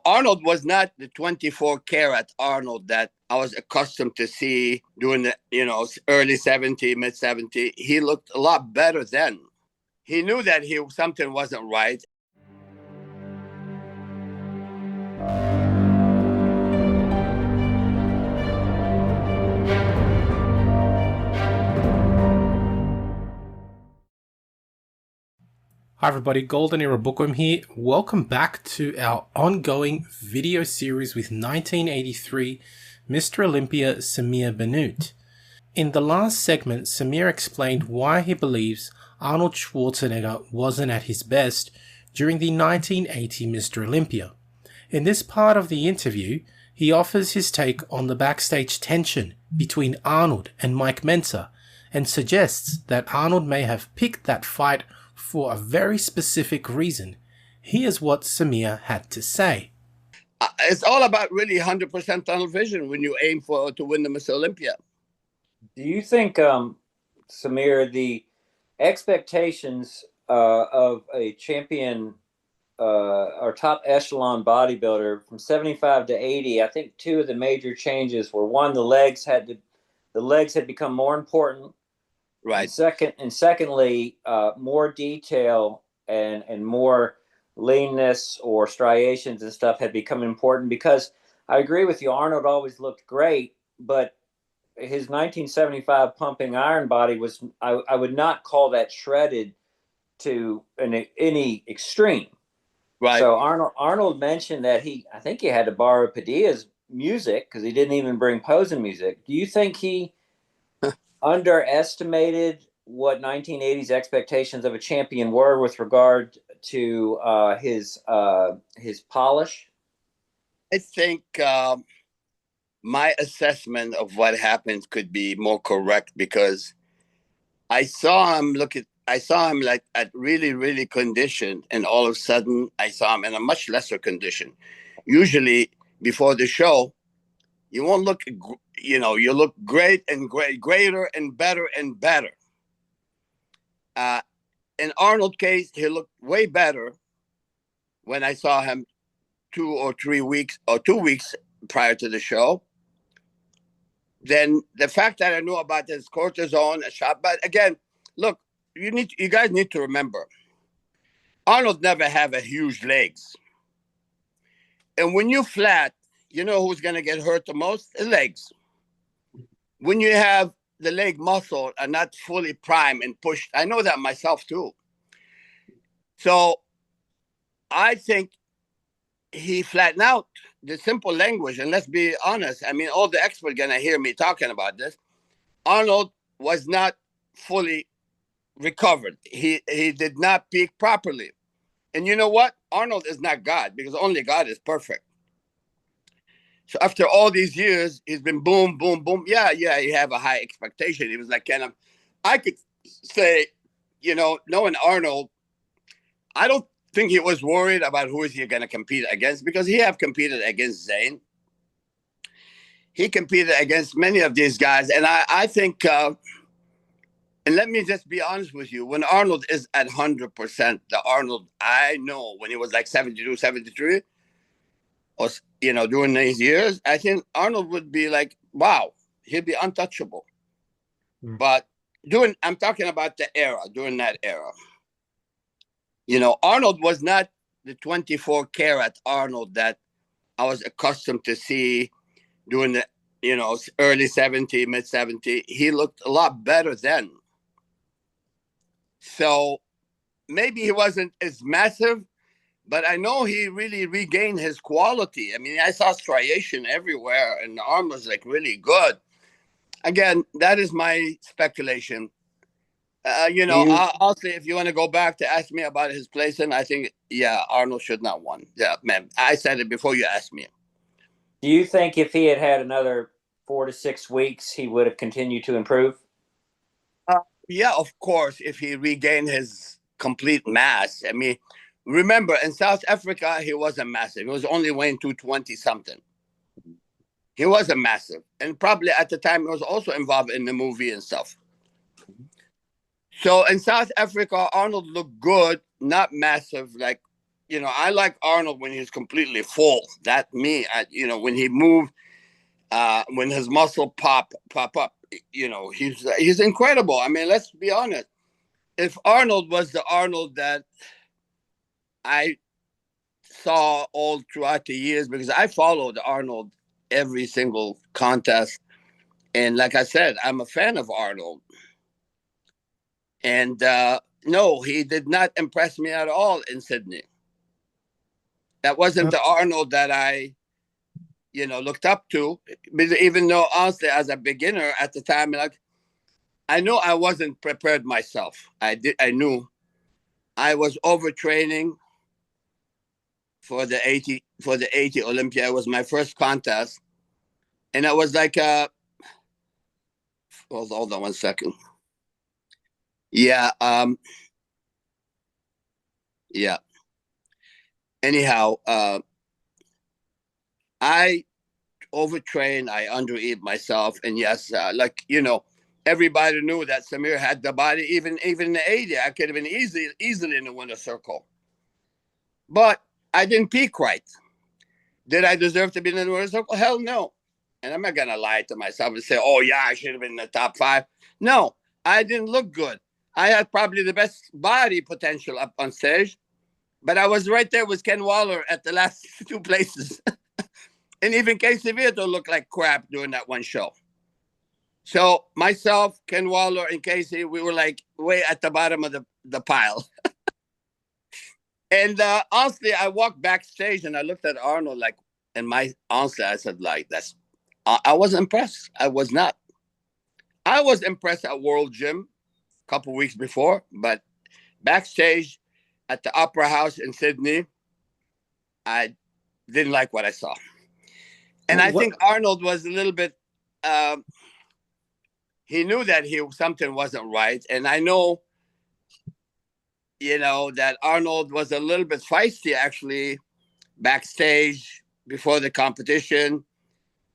Arnold was not the 24 karat Arnold that I was accustomed to see during the, early 70, mid 70. He looked a lot better then. He knew that something wasn't right. Hi everybody, Golden Era Bookworm here. Welcome back to our ongoing video series with 1983 Mr. Olympia Samir Bannout. In the last segment, Samir explained why he believes Arnold Schwarzenegger wasn't at his best during the 1980 Mr. Olympia. In this part of the interview, he offers his take on the backstage tension between Arnold and Mike Mentzer and suggests that Arnold may have picked that fight for a very specific reason. Here's what Samir had to say. It's all about really 100% tunnel vision when you aim to win the Miss Olympia. Do you think, Samir, the expectations of a champion or top echelon bodybuilder from 75 to 80, I think two of the major changes were, one, the legs had become more important. Right. And secondly, more detail and more leanness or striations and stuff had become important, because I agree with you. Arnold always looked great, but his 1975 pumping iron body was, I would not call that shredded to any extreme. Right. So Arnold mentioned that I think he had to borrow Padilla's music because he didn't even bring posing music. Do you think he underestimated what 1980's expectations of a champion were with regard to his polish? I think my assessment of what happened could be more correct, because I saw him like at really, really conditioned, and all of a sudden I saw him in a much lesser condition. Usually before the show, you won't look, you look great and greater and better and better. In Arnold's case, he looked way better when I saw him 2 weeks prior to the show. Then the fact that I knew about his cortisone shot, but again, look, you guys need to remember, Arnold never had a huge legs, and when you flat, you know who's gonna get hurt the most? The legs. When you have the leg muscle are not fully primed and pushed, I know that myself too. So I think he flattened out. The simple language, and let's be honest, I mean, all the experts are gonna hear me talking about this. Arnold was not fully recovered. He did not peak properly. And you know what? Arnold is not God, because only God is perfect. So after all these years, he's been boom, boom, boom. Yeah, you have a high expectation. He was like, I could say, knowing Arnold, I don't think he was worried about who is he going to compete against, because he have competed against Zayn. He competed against many of these guys. And I think, and let me just be honest with you, when Arnold is at 100%, the Arnold I know when he was like 72, 73, or, during these years, I think Arnold would be like, wow, he'd be untouchable. But I'm talking about the era, during that era. Arnold was not the 24 karat Arnold that I was accustomed to see during the, early 70, mid 70. He looked a lot better then. So maybe he wasn't as massive, but I know he really regained his quality. I mean, I saw striation everywhere, and the arm was like really good. Again, that is my speculation. I'll say, if you want to go back to ask me about his placing, I think, Arnold should not won. Yeah, man, I said it before you asked me. Do you think if he had another 4 to 6 weeks, he would have continued to improve? Yeah, of course, if he regained his complete mass. I mean, remember, in South Africa, he wasn't massive. He was only weighing 220 something. He wasn't massive. And probably at the time, he was also involved in the movie and stuff. So in South Africa, Arnold looked good, not massive, like I like Arnold when he's completely full. That me, when he moved, when his muscle pop up, he's incredible. I mean, let's be honest. If Arnold was the Arnold that I saw all throughout the years, because I followed Arnold every single contest, and like I said, I'm a fan of Arnold. And no, he did not impress me at all in Sydney. That wasn't the Arnold that I, looked up to. Even though, honestly, as a beginner at the time, I knew I wasn't prepared myself. I knew I was overtraining for the 80 Olympia. It was my first contest, and I was like, hold on one second. Yeah, yeah. Anyhow, I overtrained, I undereat myself, and yes, everybody knew that Samir had the body. Even in the 80, I could have been easily in the winner's circle, but I didn't peak right. Did I deserve to be in the winner's circle? Hell no. And I'm not gonna lie to myself and say, "Oh yeah, I should have been in the top 5." No, I didn't look good. I had probably the best body potential up on stage, but I was right there with Ken Waller at the last 2 places. And even Casey Vieto looked like crap doing that one show. So myself, Ken Waller, and Casey, we were like way at the bottom of the pile. And honestly, I walked backstage and I looked at Arnold honestly, I said, I was impressed. I was not. I was impressed at World Gym a couple weeks before, but backstage at the Opera House in Sydney, I didn't like what I saw. And I think Arnold was a little bit, he knew that something wasn't right. And I know, that Arnold was a little bit feisty, actually, backstage before the competition.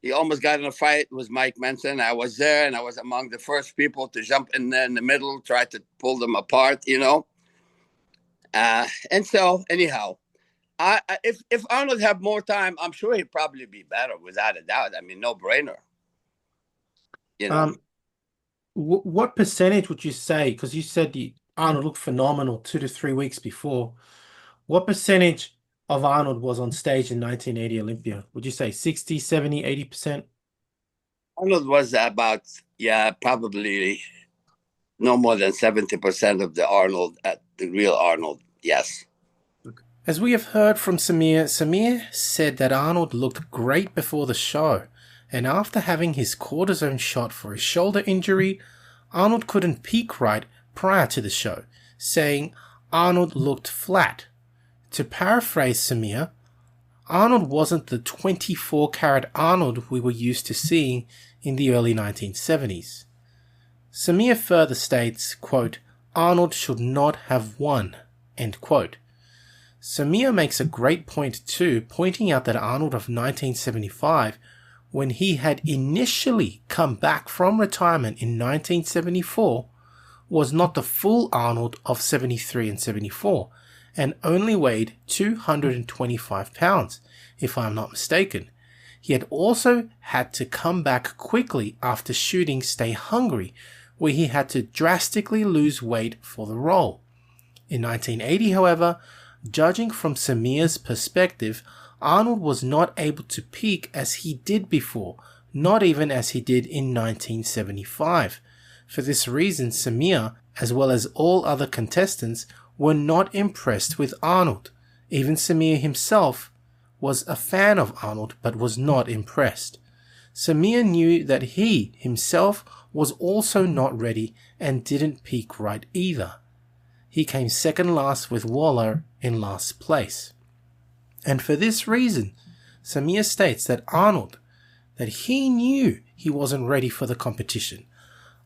He almost got in a fight with Mike Mentzer. I was there, and I was among the first people to jump in there in the middle, try to pull them apart, And so, anyhow, if Arnold had more time, I'm sure he'd probably be better, without a doubt. I mean, no brainer. What percentage would you say? Because you said Arnold looked phenomenal 2 to 3 weeks before. What percentage of Arnold was on stage in 1980 Olympia? Would you say 60, 70, 80%? Arnold was about, probably no more than 70% of the Arnold, at the real Arnold. Yes. As we have heard from Samir, Samir said that Arnold looked great before the show, and after having his cortisone shot for his shoulder injury, Arnold couldn't peak right prior to the show, saying Arnold looked flat. To paraphrase Samir, Arnold wasn't the 24-carat Arnold we were used to seeing in the early 1970s. Samir further states, quote, Arnold should not have won, end quote. Samir makes a great point too, pointing out that Arnold of 1975, when he had initially come back from retirement in 1974, was not the full Arnold of 73 and 74, and only weighed 225 pounds, if I'm not mistaken. He had also had to come back quickly after shooting Stay Hungry, where he had to drastically lose weight for the role. In 1980, however, judging from Samir's perspective, Arnold was not able to peak as he did before, not even as he did in 1975. For this reason, Samir, as well as all other contestants, were not impressed with Arnold. Even Samir himself was a fan of Arnold but was not impressed. Samir knew that he himself was also not ready and didn't peak right either. He came second last with Waller in last place. And for this reason, Samir states that he knew he wasn't ready for the competition.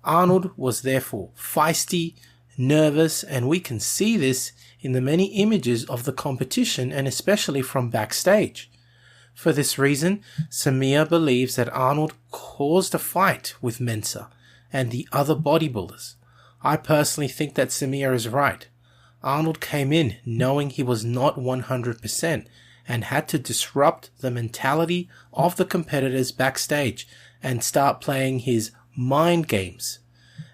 Arnold was therefore feisty, nervous, and we can see this in the many images of the competition and especially from backstage. For this reason, Samir believes that Arnold caused a fight with Mentzer and the other bodybuilders. I personally think that Samir is right. Arnold came in knowing he was not 100% and had to disrupt the mentality of the competitors backstage and start playing his mind games.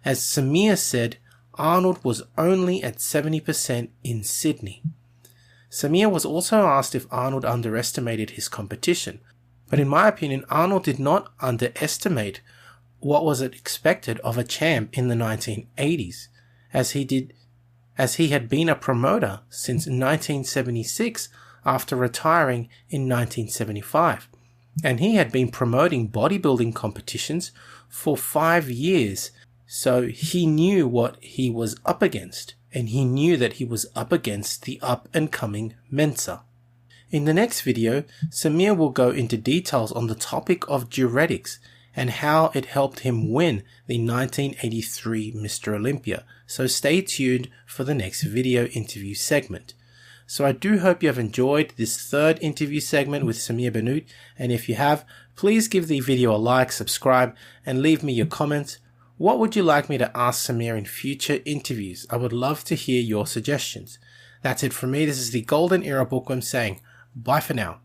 As Samir said, Arnold was only at 70% in Sydney. Samir was also asked if Arnold underestimated his competition, but in my opinion, Arnold did not underestimate what was expected of a champ in the 1980s, as he had been a promoter since 1976 after retiring in 1975, and he had been promoting bodybuilding competitions for 5 years, so he knew what he was up against, and he knew that he was up against the up-and-coming Mentzer. In the next video, Samir will go into details on the topic of diuretics and how it helped him win the 1983 Mr. Olympia, so stay tuned for the next video interview segment. So I do hope you have enjoyed this third interview segment with Samir Bannout, and if you have, please give the video a like, subscribe, and leave me your comments. What would you like me to ask Samir in future interviews? I would love to hear your suggestions. That's it from me. This is the Golden Era Bookworm saying bye for now.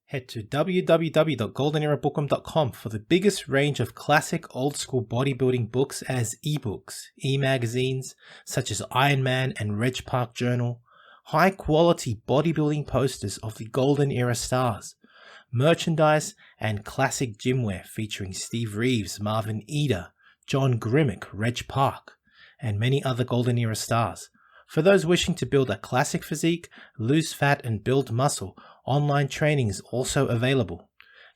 Head to www.goldenerabookworm.com for the biggest range of classic old school bodybuilding books as ebooks, e-magazines such as Iron Man and Reg Park Journal, high quality bodybuilding posters of the Golden Era stars, merchandise and classic gymwear featuring Steve Reeves, Marvin Eder, John Grimmick, Reg Park, and many other Golden Era stars. For those wishing to build a classic physique, lose fat and build muscle, online training is also available.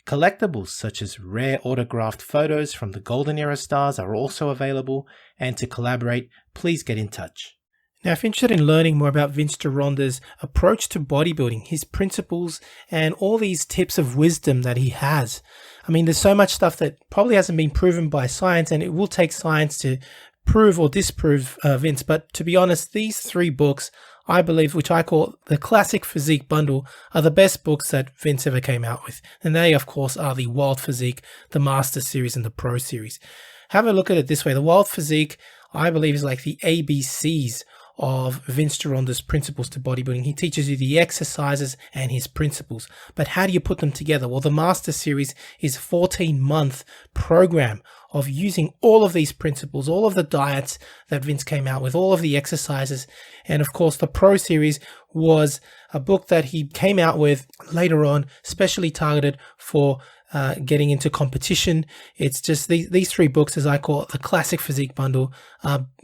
Collectibles such as rare autographed photos from the Golden Era stars are also available, and to collaborate, please get in touch. Now, if you're interested in learning more about Vince Gironda's approach to bodybuilding, his principles, and all these tips of wisdom that he has, I mean, there's so much stuff that probably hasn't been proven by science, and it will take science to prove or disprove Vince. But to be honest, these 3 books, I believe, which I call the Classic Physique Bundle, are the best books that Vince ever came out with. And they, of course, are the Wild Physique, the Master Series, and the Pro Series. Have a look at it this way. The Wild Physique, I believe, is like the ABCs of Vince Gironda's principles to bodybuilding. He teaches you the exercises and his principles. But how do you put them together? Well, the Master Series is a 14-month program of using all of these principles, all of the diets that Vince came out with, all of the exercises. And of course, the Pro Series was a book that he came out with later on, specially targeted for getting into competition. It's just these 3 books, as I call it, the Classic Physique Bundle,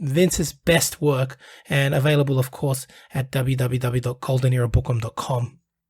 Vince's best work, and available, of course, at www.goldenerabookworm.com.